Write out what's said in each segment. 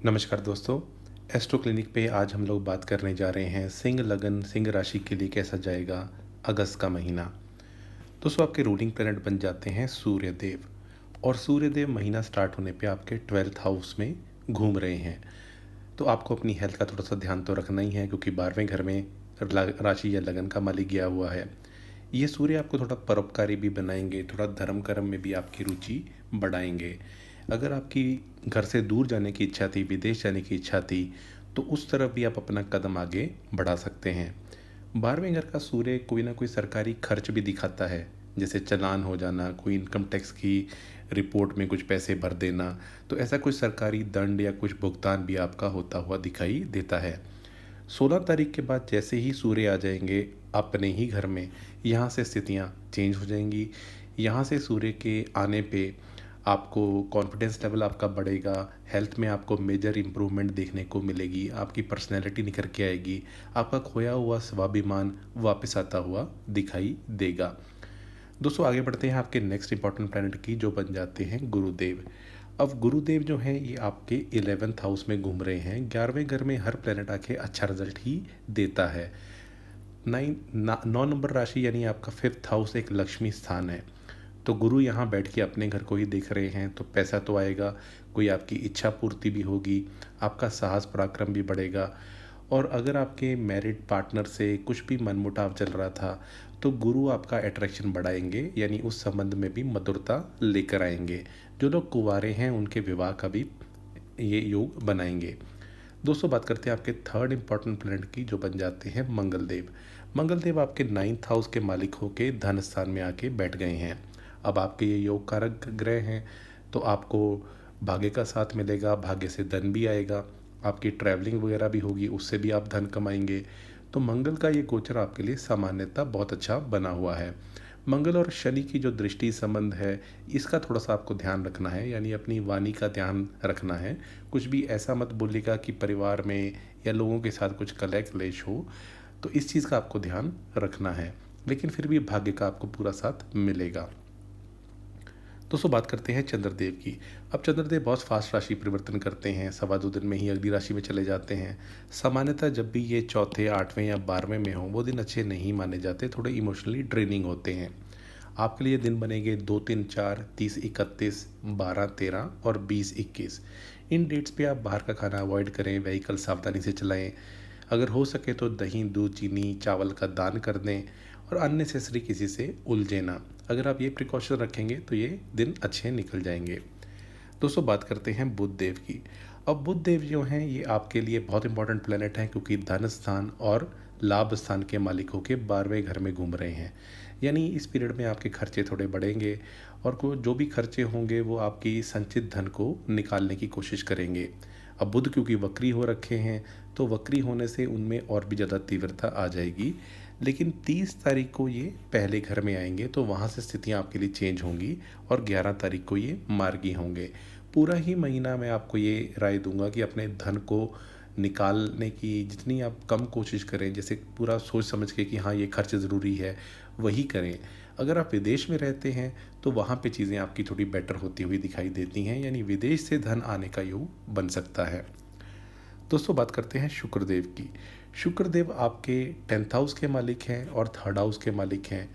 नमस्कार दोस्तों। Astro clinic पे आज हम लोग बात करने जा रहे हैं सिंह लगन सिंह राशि के लिए कैसा जाएगा अगस्त का महीना। दोस्तों, आपके रूलिंग प्लैनेट बन जाते हैं सूर्यदेव, और सूर्यदेव महीना स्टार्ट होने पे आपके 12th हाउस में घूम रहे हैं। तो आपको अपनी हेल्थ का थोड़ा सा ध्यान तो रखना ही है, क्योंकि 12वें घर में राशि या लगन का मालिक गया हुआ है। ये सूर्य आपको थोड़ा परोपकारी भी बनाएंगे, थोड़ा धर्म कर्म में भी आपकी रुचि बढ़ाएंगे। अगर आपकी घर से दूर जाने की इच्छा थी, विदेश जाने की इच्छा थी, तो उस तरफ भी आप अपना कदम आगे बढ़ा सकते हैं। 12वें घर का सूर्य कोई ना कोई सरकारी खर्च भी दिखाता है, जैसे चालान हो जाना, कोई इनकम टैक्स की रिपोर्ट में कुछ पैसे भर देना। तो ऐसा कुछ सरकारी दंड या कुछ भुगतान भी आपका होता हुआ दिखाई देता है। 16 तारीख के बाद जैसे ही सूर्य आ जाएंगे अपने ही घर में, यहाँ से स्थितियाँ चेंज हो जाएंगी। यहाँ से सूर्य के आने पे आपको कॉन्फिडेंस लेवल आपका बढ़ेगा, हेल्थ में आपको मेजर इम्प्रूवमेंट देखने को मिलेगी, आपकी पर्सनैलिटी निखर के आएगी, आपका खोया हुआ स्वाभिमान वापस आता हुआ दिखाई देगा। दोस्तों, आगे बढ़ते हैं आपके नेक्स्ट इंपॉर्टेंट प्लैनेट की, जो बन जाते हैं गुरुदेव। अब गुरुदेव जो हैं ये आपके 11th हाउस में घूम रहे हैं। 11वें घर में हर प्लैनेट आके अच्छा रिजल्ट ही देता है। 9 नंबर राशि यानी आपका 5th हाउस एक लक्ष्मी स्थान है। तो गुरु यहाँ बैठ के अपने घर को ही देख रहे हैं, तो पैसा तो आएगा, कोई आपकी इच्छा पूर्ति भी होगी, आपका साहस पराक्रम भी बढ़ेगा। और अगर आपके मैरिड पार्टनर से कुछ भी मनमुटाव चल रहा था, तो गुरु आपका अट्रैक्शन बढ़ाएंगे, यानी उस संबंध में भी मधुरता लेकर आएंगे। जो लोग कुंवारे हैं उनके विवाह का भी ये योग बनाएंगे। दोस्तों, बात करते हैं आपके थर्ड इंपॉर्टेंट प्लैनेट की, जो बन जाते हैं मंगलदेव। मंगलदेव आपके 9th हाउस के मालिक होके धन स्थान में आके बैठ गए हैं। अब आपके ये योग कारक ग्रह हैं, तो आपको भाग्य का साथ मिलेगा, भाग्य से धन भी आएगा, आपकी ट्रैवलिंग वगैरह भी होगी, उससे भी आप धन कमाएंगे। तो मंगल का ये गोचर आपके लिए सामान्यतः बहुत अच्छा बना हुआ है। मंगल और शनि की जो दृष्टि संबंध है, इसका थोड़ा सा आपको ध्यान रखना है, यानी अपनी वाणी का ध्यान रखना है। कुछ भी ऐसा मत बोलिएगा कि परिवार में या लोगों के साथ कुछ कलह क्लेश हो, तो इस चीज़ का आपको ध्यान रखना है। लेकिन फिर भी भाग्य का आपको पूरा साथ मिलेगा। दोस्तों, बात करते हैं चंद्रदेव की। अब चंद्रदेव बहुत फास्ट राशि परिवर्तन करते हैं, 2.25 दिन में ही अगली राशि में चले जाते हैं। सामान्यतः जब भी ये चौथे, 8वें या 12वें में हों, वो दिन अच्छे नहीं माने जाते, थोड़े इमोशनली ड्रेनिंग होते हैं। आपके लिए दिन बनेंगे 2, 3, 4, 30, 31, 12, 13 और 20, 21। इन डेट्स पे आप बाहर का खाना अवॉइड करें, व्हीकल सावधानी से चलाएं। अगर हो सके तो दही, दूध, चीनी, चावल का दान कर दें, और अननेसेसरी किसी से उलझे ना। अगर आप ये प्रिकॉशन रखेंगे तो ये दिन अच्छे निकल जाएंगे। दोस्तों, बात करते हैं बुध देव की। अब बुध देव जो हैं ये आपके लिए बहुत इंपॉर्टेंट प्लेनेट हैं, क्योंकि धन स्थान और लाभ स्थान के मालिक होकर 12वें घर में घूम रहे हैं। यानी इस पीरियड में आपके खर्चे थोड़े बढ़ेंगे, और को जो भी खर्चे होंगे वो आपकी संचित धन को निकालने की कोशिश करेंगे। अब बुध क्योंकि वक्री हो रखे हैं, तो वक्री होने से उनमें और भी ज़्यादा तीव्रता आ जाएगी। लेकिन 30 तारीख को ये पहले घर में आएंगे, तो वहाँ से स्थितियाँ आपके लिए चेंज होंगी, और 11 तारीख को ये मार्गी होंगे। पूरा ही महीना मैं आपको ये राय दूंगा कि अपने धन को निकालने की जितनी आप कम कोशिश करें, जैसे पूरा सोच समझ के कि हाँ ये खर्च ज़रूरी है, वही करें। अगर आप विदेश में रहते हैं तो वहाँ पे चीज़ें आपकी थोड़ी बेटर होती हुई दिखाई देती हैं, यानी विदेश से धन आने का योग बन सकता है। दोस्तों, बात करते हैं शुक्रदेव की। शुक्रदेव आपके 10th हाउस के मालिक हैं और 3rd हाउस के मालिक हैं,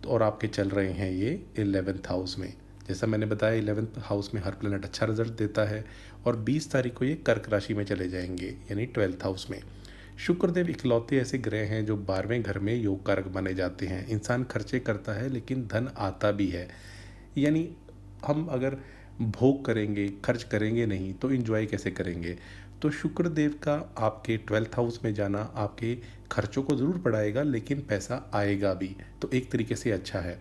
और आपके चल रहे हैं ये 11th हाउस में। जैसा मैंने बताया, 11th हाउस में हर प्लेनेट अच्छा रिजल्ट देता है, और 20 तारीख को ये कर्क राशि में चले जाएंगे, यानी 12th हाउस में। शुक्रदेव इकलौते ऐसे ग्रह हैं जो 12वें घर में योग कारक माने जाते हैं। इंसान खर्चे करता है लेकिन धन आता भी है, यानी हम अगर भोग करेंगे, खर्च करेंगे नहीं, तो इन्जॉय कैसे करेंगे। तो शुक्रदेव का आपके 12th हाउस में जाना आपके खर्चों को ज़रूर बढ़ाएगा, लेकिन पैसा आएगा भी, तो एक तरीके से अच्छा है।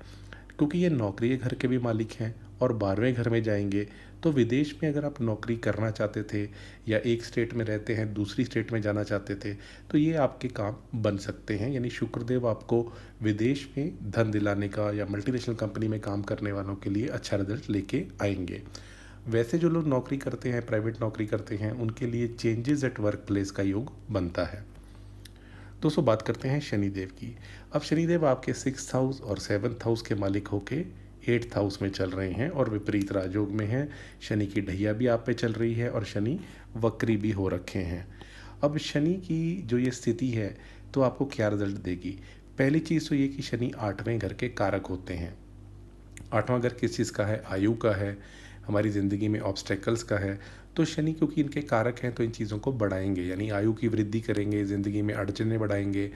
क्योंकि ये नौकरी के घर के भी मालिक हैं और 12वें घर में जाएंगे, तो विदेश में अगर आप नौकरी करना चाहते थे, या एक स्टेट में रहते हैं दूसरी स्टेट में जाना चाहते थे, तो ये आपके काम बन सकते हैं। यानी शुक्रदेव आपको विदेश में धन दिलाने का, या मल्टीनेशनल कंपनी में काम करने वालों के लिए अच्छा रिजल्ट लेके आएंगे। वैसे जो लोग नौकरी करते हैं, प्राइवेट नौकरी करते हैं, उनके लिए चेंजेस एट वर्क प्लेस का योग बनता है। दोस्तों, बात करते हैं शनिदेव की। अब शनिदेव आपके 6th हाउस और 7th हाउस के मालिक होके 8th हाउस में चल रहे हैं और विपरीत राजयोग में हैं। शनि की ढैया भी आप पे चल रही है और शनि वक्री भी हो रखे हैं। अब शनि की जो ये स्थिति है तो आपको क्या रिजल्ट देगी? पहली चीज़ तो ये कि शनि 8वें घर के कारक होते हैं। 8वां घर किस चीज़ का है? आयु का है, हमारी ज़िंदगी में ऑब्स्टेकल्स का है। तो शनि क्योंकि इनके कारक हैं तो इन चीज़ों को बढ़ाएंगे, यानी आयु की वृद्धि करेंगे, ज़िंदगी में अड़चनें बढ़ाएंगे।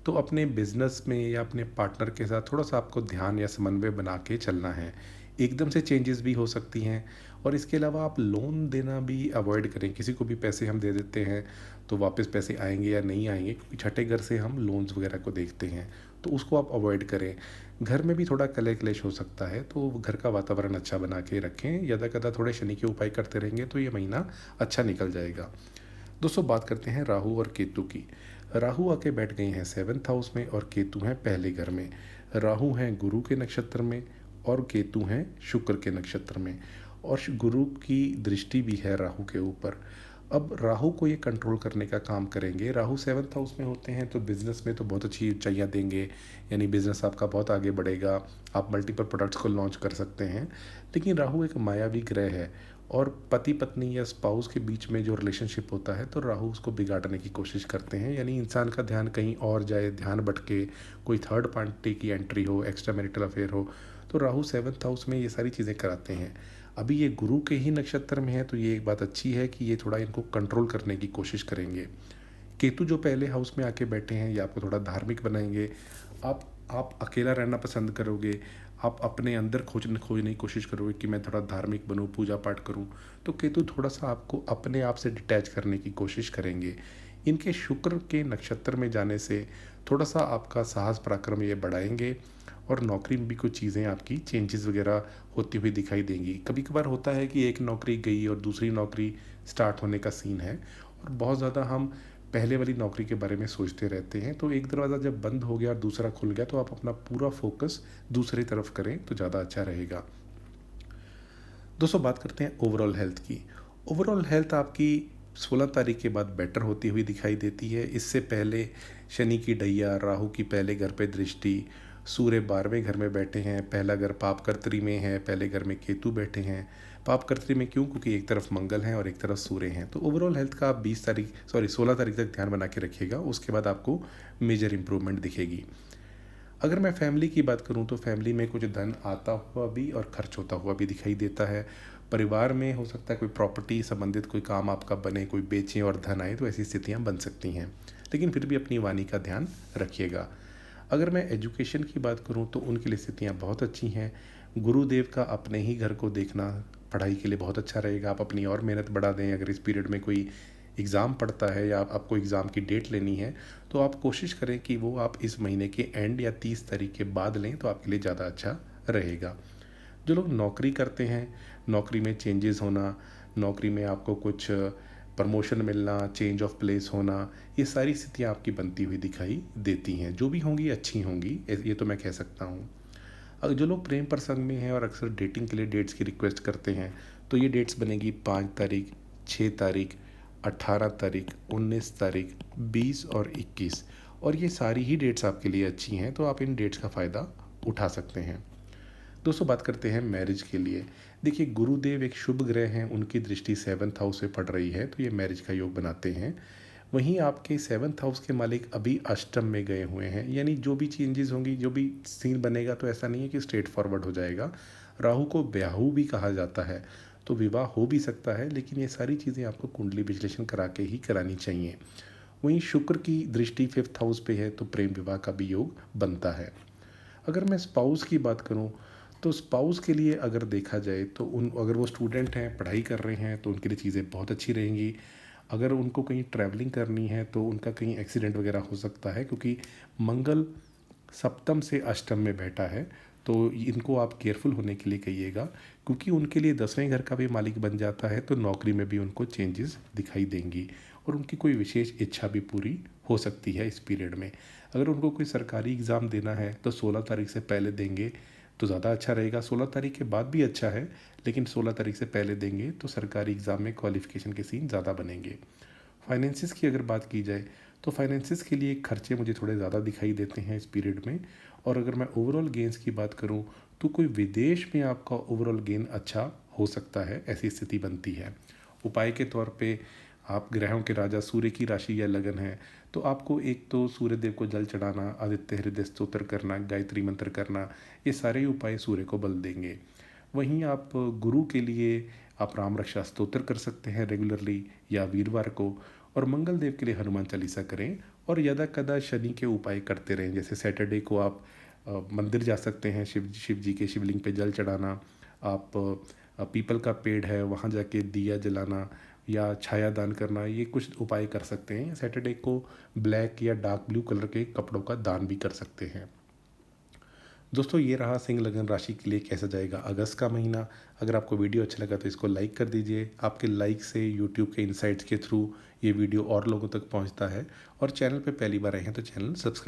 तो अपने बिजनेस में या अपने पार्टनर के साथ थोड़ा सा आपको ध्यान या समन्वय बना के चलना है। एकदम से चेंजेस भी हो सकती हैं। और इसके अलावा आप लोन देना भी अवॉइड करें। किसी को भी पैसे हम दे देते हैं तो वापस पैसे आएंगे या नहीं आएंगे, क्योंकि छठे घर से हम लोन्स वगैरह को देखते हैं, तो उसको आप अवॉइड करें। घर में भी थोड़ा कलह क्लेश हो सकता है, तो घर का वातावरण अच्छा बना के रखें। यदा कदा थोड़े शनि के उपाय करते रहेंगे तो ये महीना अच्छा निकल जाएगा। दोस्तों, बात करते हैं राहु और केतु की। राहु आके बैठ गए हैं 7th हाउस में और केतु हैं पहले घर में। राहु हैं गुरु के नक्षत्र में और केतु हैं शुक्र के नक्षत्र में, और गुरु की दृष्टि भी है राहु के ऊपर। अब राहु को ये कंट्रोल करने का काम करेंगे। राहु 7th हाउस में होते हैं तो बिज़नेस में तो बहुत अच्छी ऊंचाइयाँ देंगे, यानी बिज़नेस आपका बहुत आगे बढ़ेगा, आप मल्टीपल प्रोडक्ट्स को लॉन्च कर सकते हैं। लेकिन राहु एक मायावी ग्रह है और पति पत्नी या स्पाउस के बीच में जो रिलेशनशिप होता है तो राहु उसको बिगाड़ने की कोशिश करते हैं, यानी इंसान का ध्यान कहीं और जाए, ध्यान भटके, कोई थर्ड पार्टी की एंट्री हो, एक्स्ट्रा मैरिटल अफेयर हो, तो राहु 7th हाउस में ये सारी चीज़ें कराते हैं। अभी ये गुरु के ही नक्षत्र में है तो ये एक बात अच्छी है कि ये थोड़ा इनको कंट्रोल करने की कोशिश करेंगे। केतु जो पहले हाउस में आके बैठे हैं ये आपको थोड़ा धार्मिक बनाएंगे। आप अकेला रहना पसंद करोगे, आप अपने अंदर खोजने की कोशिश करोगे कि मैं थोड़ा धार्मिक बनूं, पूजा पाठ करूं। तो केतु थोड़ा सा आपको अपने आप से डिटैच करने की कोशिश करेंगे। इनके शुक्र के नक्षत्र में जाने से थोड़ा सा आपका साहस पराक्रम ये बढ़ाएंगे और नौकरी में भी कुछ चीज़ें आपकी चेंजेस वगैरह होती हुई दिखाई देंगी। कभी कभार होता है कि एक नौकरी गई और दूसरी नौकरी स्टार्ट होने का सीन है, और बहुत ज़्यादा हम पहले वाली नौकरी के बारे में सोचते रहते हैं, तो एक दरवाज़ा जब बंद हो गया और दूसरा खुल गया तो आप अपना पूरा फोकस दूसरी तरफ करें तो ज़्यादा अच्छा रहेगा। दोस्तों, बात करते हैं ओवरऑल हेल्थ की। ओवरऑल हेल्थ आपकी 16 तारीख के बाद बेटर होती हुई दिखाई देती है। इससे पहले शनि की ढैया, राहु की पहले घर पे दृष्टि, सूर्य 12वें घर में बैठे हैं, पहला घर पापकर्त्री में है, पहले घर में केतु बैठे हैं। पापकर्त्री में क्यों? क्योंकि एक तरफ मंगल है और एक तरफ सूर्य हैं। तो ओवरऑल हेल्थ का आप 16 तारीख तक ध्यान बना के रखिएगा, उसके बाद आपको मेजर इंप्रूवमेंट दिखेगी। अगर मैं फैमिली की बात करूं तो फैमिली में कुछ धन आता हुआ भी और खर्च होता हुआ भी दिखाई देता है। परिवार में हो सकता है कोई प्रॉपर्टी संबंधित कोई काम आपका बने, कोई बेचें और धन आए, तो ऐसी स्थितियां बन सकती हैं। लेकिन फिर भी अपनी वाणी का ध्यान रखिएगा। अगर मैं एजुकेशन की बात करूं तो उनके लिए स्थितियां बहुत अच्छी हैं। गुरुदेव का अपने ही घर को देखना पढ़ाई के लिए बहुत अच्छा रहेगा। आप अपनी और मेहनत बढ़ा दें। अगर इस पीरियड में कोई एग्ज़ाम पड़ता है या आपको एग्ज़ाम की डेट लेनी है तो आप कोशिश करें कि वो आप इस महीने के एंड या 30 तारीख के बाद लें, तो आपके लिए ज़्यादा अच्छा रहेगा। जो लोग नौकरी करते हैं, नौकरी में चेंजेस होना, नौकरी में आपको कुछ प्रमोशन मिलना, चेंज ऑफ प्लेस होना, ये सारी स्थितियाँ आपकी बनती हुई दिखाई देती हैं। जो भी होंगी अच्छी होंगी, ये तो मैं कह सकता हूँ। अगर जो लोग प्रेम प्रसंग में हैं और अक्सर डेटिंग के लिए डेट्स की रिक्वेस्ट करते हैं तो ये डेट्स बनेगी 5 तारीख, 6 तारीख, 18 तारीख, 19 तारीख, 20 और 21, और ये सारी ही डेट्स आपके लिए अच्छी हैं, तो आप इन डेट्स का फ़ायदा उठा सकते हैं। दोस्तों, बात करते हैं मैरिज के लिए। देखिए, गुरुदेव एक शुभ ग्रह हैं, उनकी दृष्टि 7th हाउस से पड़ रही है तो ये मैरिज का योग बनाते हैं। वहीं आपके 7th हाउस के मालिक अभी अष्टम में गए हुए हैं, यानी जो भी चेंजेस होंगी, जो भी सीन बनेगा, तो ऐसा नहीं है कि स्ट्रेट फॉरवर्ड हो जाएगा। राहु को ब्याहू भी कहा जाता है, तो विवाह हो भी सकता है, लेकिन ये सारी चीज़ें आपको कुंडली विश्लेषण करा के ही करानी चाहिए। वहीं शुक्र की दृष्टि 5th हाउस पे है तो प्रेम विवाह का भी योग बनता है। अगर मैं स्पाउस की बात करूं तो स्पाउस के लिए अगर देखा जाए तो अगर वो स्टूडेंट हैं, पढ़ाई कर रहे हैं, तो उनके लिए चीज़ें बहुत अच्छी रहेंगी। अगर उनको कहीं ट्रैवलिंग करनी है तो उनका कहीं एक्सीडेंट वगैरह हो सकता है, क्योंकि मंगल सप्तम से अष्टम में बैठा है, तो इनको आप केयरफुल होने के लिए कहिएगा, क्योंकि उनके लिए 10वें घर का भी मालिक बन जाता है तो नौकरी में भी उनको चेंजेस दिखाई देंगी और उनकी कोई विशेष इच्छा भी पूरी हो सकती है इस पीरियड में। अगर उनको कोई सरकारी एग्ज़ाम देना है तो 16 तारीख से पहले देंगे तो ज़्यादा अच्छा रहेगा। 16 तारीख के बाद भी अच्छा है, लेकिन 16 तारीख से पहले देंगे तो सरकारी एग्ज़ाम में क्वालिफ़िकेशन के सीन ज़्यादा बनेंगे। फाइनेंसिस की अगर बात की जाए तो फाइनेंसिस के लिए खर्चे मुझे थोड़े ज़्यादा दिखाई देते हैं इस पीरियड में। और अगर मैं ओवरऑल गेंस की बात करूं तो कोई विदेश में आपका ओवरऑल गेन अच्छा हो सकता है, ऐसी स्थिति बनती है। उपाय के तौर पे आप ग्रहों के राजा सूर्य की राशि या लगन है, तो आपको एक तो सूर्य देव को जल चढ़ाना, आदित्य हृदय स्तोत्र करना, गायत्री मंत्र करना, ये सारे उपाय सूर्य को बल देंगे। वहीं आप गुरु के लिए आप राम रक्षा स्तोत्र कर सकते हैं रेगुलरली या वीरवार को, और मंगल देव के लिए हनुमान चालीसा करें, और यदा कदा शनि के उपाय करते रहें। जैसे सैटरडे को आप मंदिर जा सकते हैं, शिव जी के शिवलिंग पे जल चढ़ाना, आप पीपल का पेड़ है वहाँ जाके दिया जलाना या छाया दान करना, ये कुछ उपाय कर सकते हैं। सैटरडे को ब्लैक या डार्क ब्लू कलर के कपड़ों का दान भी कर सकते हैं। दोस्तों, ये रहा सिंह लगन राशि के लिए कैसा जाएगा अगस्त का महीना। अगर आपको वीडियो अच्छा लगा तो इसको लाइक कर दीजिए। आपके लाइक से यूट्यूब के इनसाइट्स के थ्रू ये वीडियो और लोगों तक पहुंचता है, और चैनल पे पहली बार आए हैं तो चैनल सब्सक्राइब